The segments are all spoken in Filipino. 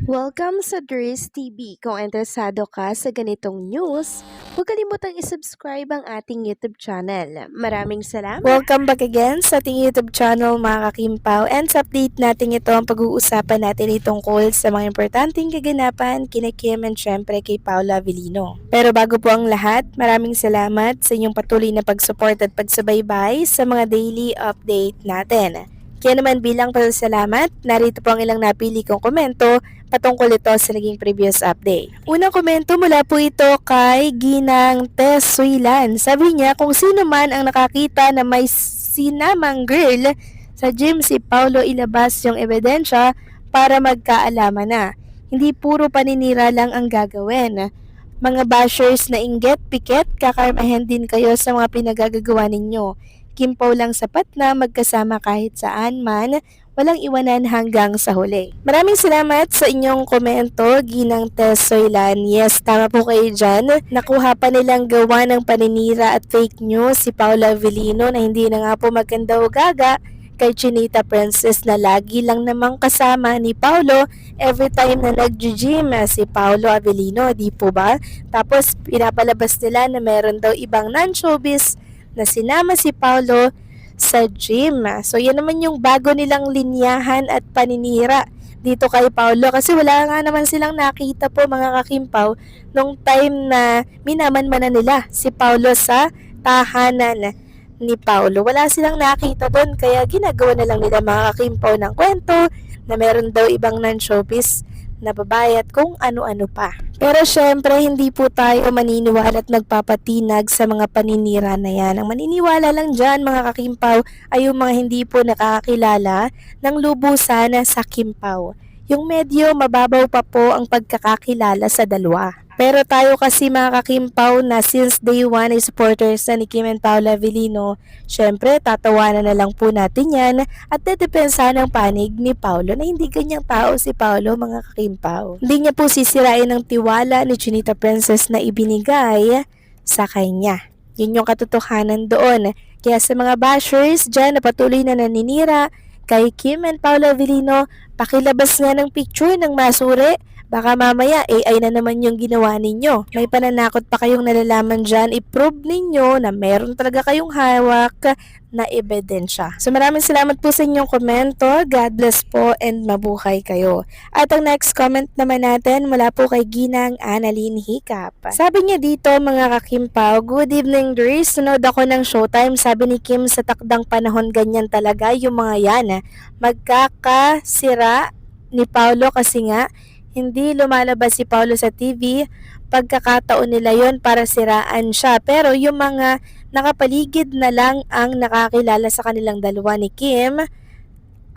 Welcome sa Dries TV. Kung interesado ka sa ganitong news, huwag kalimutang isubscribe ang ating YouTube channel. Maraming salamat! Welcome back again sa ating YouTube channel mga kakimpaw, and sa update natin ito ang pag-uusapan natin tungkol sa mga importanteng kaganapan kina Kim and syempre kay Paula Avellino. Pero bago po ang lahat, maraming salamat sa inyong patuloy na pag-support at pagsubaybay sa mga daily update natin. Kaya naman bilang pasasalamat, narito po ang ilang napili kong komento patungkol ito sa naging previous update. Unang komento mula po ito kay Ginang Tess Suilan. Sabi niya, kung sino man ang nakakita na may sinamang girl sa gym, si Paulo ilabas yung ebidensya para magkaalaman na. Hindi puro paninira lang ang gagawin. Mga bashers na inggit, pikit, kakarmahin din kayo sa mga pinagagagawa ninyo. Kimpaw lang sapat na magkasama kahit saan man, walang iwanan hanggang sa huli. Maraming salamat sa inyong komento, Ginang Tess Soylan. Yes, tama po kayo dyan. Nakuha pa nilang gawa ng paninira at fake news si Paula Avellino na hindi na nga po maganda o gaga kay Chinita Princess na lagi lang namang kasama ni Paulo every time na nag-gym si Paolo Avellino, di po ba? Tapos pinapalabas nila na meron daw ibang non-showbiz na sinama si Paulo sa gym. So yan naman yung bago nilang linyahan at paninira dito kay Paulo, kasi wala nga naman silang nakita po mga kakimpaw nung time na minamanmanan nila si Paulo sa tahanan ni Paulo. Wala silang nakita doon, kaya ginagawa na lang nila mga kakimpaw ng kwento na meron daw ibang non-showbiz na babae at kung ano-ano pa. Pero syempre, hindi po tayo maniniwala at nagpapatinag sa mga paninira na yan. Ang maniniwala lang dyan mga kakimpaw ay yung mga hindi po nakakakilala ng lubusan sa kimpaw. Yung medyo mababaw pa po ang pagkakakilala sa dalawa. Pero tayo kasi mga kakimpaw na since day one ay supporters na ni Kim and Paula Avellino, syempre tatawanan na lang po natin yan at dedepensa ng panig ni Paulo na hindi ganyang tao si Paulo mga kakimpaw. Hindi niya po sisirain ang tiwala ni Chinita Princess na ibinigay sa kanya. Yun yung katotohanan doon. Kaya sa mga bashers dyan na patuloy na naninira kay Kim and Paula Avellino, pakilabas nga ng picture ng masuri. Baka mamaya AI na naman yung ginawa ninyo. May pananakot pa kayong nalalaman dyan, i-prove ninyo na meron talaga kayong hawak na ebidensya. So maraming salamat po sa inyong komento. God bless po and mabuhay kayo. At ang next comment naman natin mula po kay Ginang Annalyn Hicap. Sabi niya dito mga kakimpaw, good evening Dries, sunod ako ng Showtime. Sabi ni Kim sa takdang panahon ganyan talaga yung mga yan. Magkakasira ni Paulo kasi nga hindi lumalabas si Paulo sa TV, pagkakataon nila yon para siraan siya. Pero yung mga nakapaligid na lang ang nakakilala sa kanilang dalawa ni Kim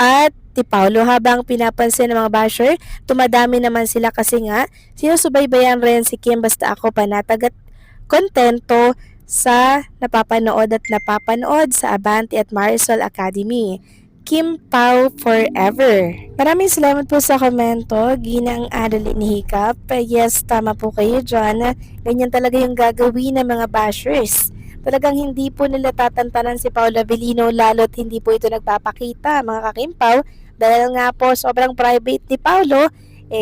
at ni Paulo. Habang pinapansin ng mga basher, tumadami naman sila kasi nga sinusubaybayan rin si Kim basta ako panatag at kontento sa napapanood sa Abante at Marisol Academy. Kim Pao forever. Maraming salamat po sa komento, Ginang Annalyn Hicap. Yes, tama po kayo dyan. Ganyan talaga yung gagawin ng mga bashers. Talagang hindi po nila tatantanan si Paula Avellino, lalo't hindi po ito nagpapakita mga kakimpaw. Dahil nga po sobrang private ni Paulo,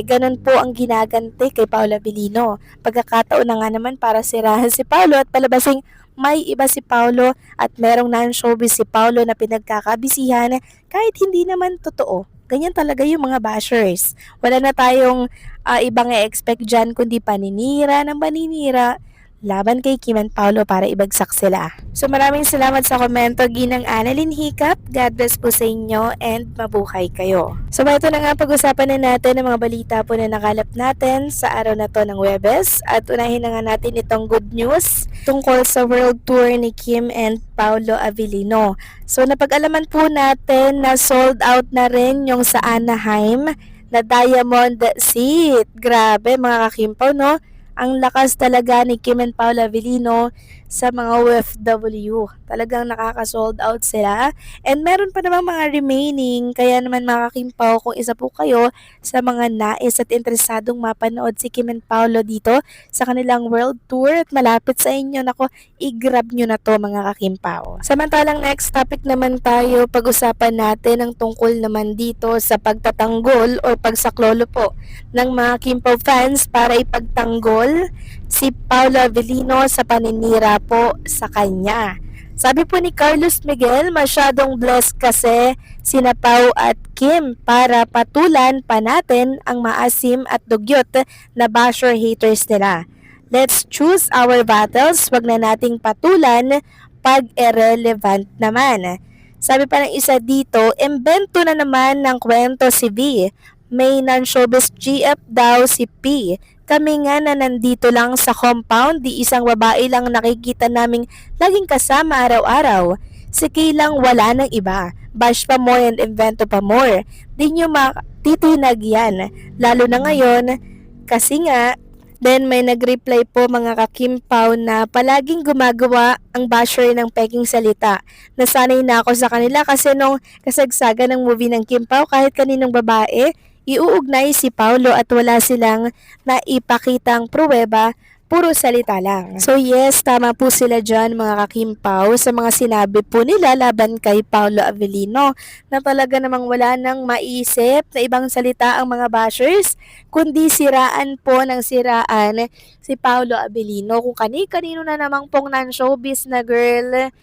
ganun po ang ginaganti kay Paula Avellino. Pagkakataon na nga naman para sirahan si Paulo at palabasing may iba si Paulo at merong non-showbiz si Paulo na pinagkakabisihan kahit hindi naman totoo. Ganyan talaga yung mga bashers. Wala na tayong ibang i-expect dyan kundi paninira ng paninira laban kay Kim and Paulo para ibagsak sila. So maraming salamat sa komento, Ginang Annalyn Hicap. God bless po sa inyo and mabuhay kayo. So ito na nga pag-usapan na natin ang mga balita po na nakalap natin sa araw na to ng Huwebes. At unahin na nga natin itong good news tungkol sa world tour ni Kim and Paolo Avellino. So napag-alaman po natin na sold out na rin yung sa Anaheim na Diamond Seat. Grabe mga kakimpaw, no? Ang lakas talaga ni Kim and Paula Avellino sa mga OFW. Talagang nakaka-sold out sila. And meron pa namang mga remaining. Kaya naman mga Kimpaw, kung isa po kayo sa mga nais at interesadong mapanood si Kim and Paolo dito sa kanilang world tour at malapit sa inyo, nako, i-grab nyo na to mga kakimpaw. Samantalang next topic naman tayo, pag-usapan natin ang tungkol naman dito sa pagtatanggol o pagsaklolo po ng mga Kimpaw fans para ipagtanggol si Paolo Avellino sa paninira po sa kanya. Sabi po ni Carlos Miguel, masyadong blessed kasi sina Pau at Kim para patulan pa natin ang maasim at dugyot na basher haters nila. Let's choose our battles, wag na nating patulan pag irrelevant naman. Sabi pa ng isa dito, imbento na naman ng kwento si V. May non-showbiz GF daw si P. Kami nga na nandito lang sa compound, di isang babae lang nakikita naming laging kasama araw-araw. Si Kay lang wala ng iba. Bash pa more and invento pa more. Di nyo matitinag yan. Lalo na ngayon, kasi nga, then may nag-reply po mga kakimpaw na palaging gumagawa ang basher ng peking salita. Nasanay na ako sa kanila kasi nung kasagsagan ng movie ng Kimpaw, kahit kaninong babae, iuugnay si Paulo at wala silang naipakitang pruweba, puro salita lang. So yes, tama po sila dyan mga kakimpaw sa mga sinabi po nila laban kay Paolo Avellino na talaga namang wala nang maisip na ibang salita ang mga bashers kundi siraan po ng siraan si Paolo Avellino. Kung kani-kanino na namang pong non-showbiz na girl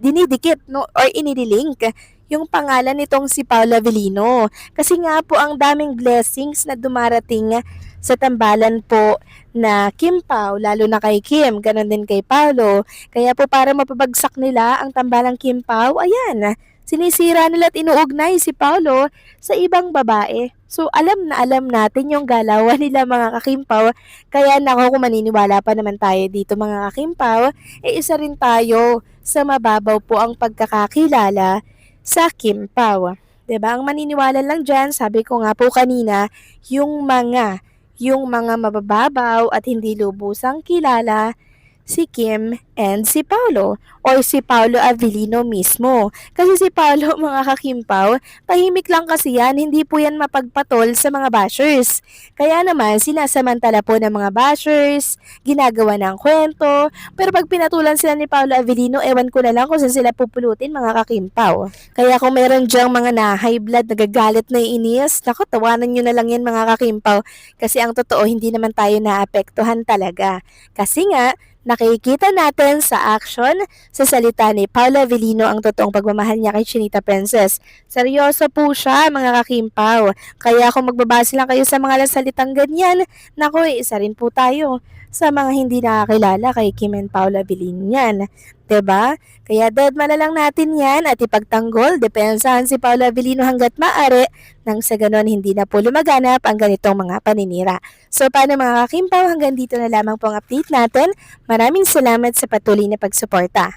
dinidikit no, or inililink yung pangalan nitong si Paolo Avellino. Kasi nga po ang daming blessings na dumarating sa tambalan po na Kimpaw, lalo na kay Kim, ganon din kay Paolo. Kaya po para mapabagsak nila ang tambalang Kimpaw, ayan, sinisira nila at inuugnay si Paolo sa ibang babae. So alam na alam natin yung galawan nila mga kakimpaw. Kaya nako, kung maniniwala pa naman tayo dito mga kakimpaw, isa rin tayo sa mababaw po ang pagkakakilala sa Kimpaw. 'Di ba? Ang maniniwala lang dyan, sabi ko nga po kanina, yung mga mabababaw at hindi lubusang kilala si Kim and si Paolo or si Paolo Avellino mismo. Kasi si Paolo mga kakimpaw, tahimik lang kasi yan, hindi po yan mapagpatol sa mga bashers. Kaya naman sinasamantala po ng mga bashers, ginagawa ng kwento, pero pag pinatulan sila ni Paolo Avellino, ewan ko na lang kung saan sila pupulutin mga kakimpaw. Kaya kung meron dyang mga na high blood, nagagalit na inis, naku, tawanan nyo na lang yan mga kakimpaw. Kasi ang totoo, hindi naman tayo naapektuhan talaga. Kasi nga, nakikita natin sa action, sa salita ni Paolo Avellino ang totoong pagmamahal niya kay Chinita Princess. Seryoso po siya mga kakimpaw. Kaya kung magbabase lang kayo sa mga salitang ganyan, naku, isa rin po tayo sa mga hindi nakakilala kay Kim and Paolo Avellino yan. 'Di ba? Kaya deadma na lang natin yan at ipagtanggol, depensahan si Paolo Avellino hanggat maaari nang sa ganon hindi na po lumaganap ang ganitong mga paninira. So paano mga kakimpaw, hanggang dito na lamang po ang update natin. Maraming salamat sa patuloy na pagsuporta.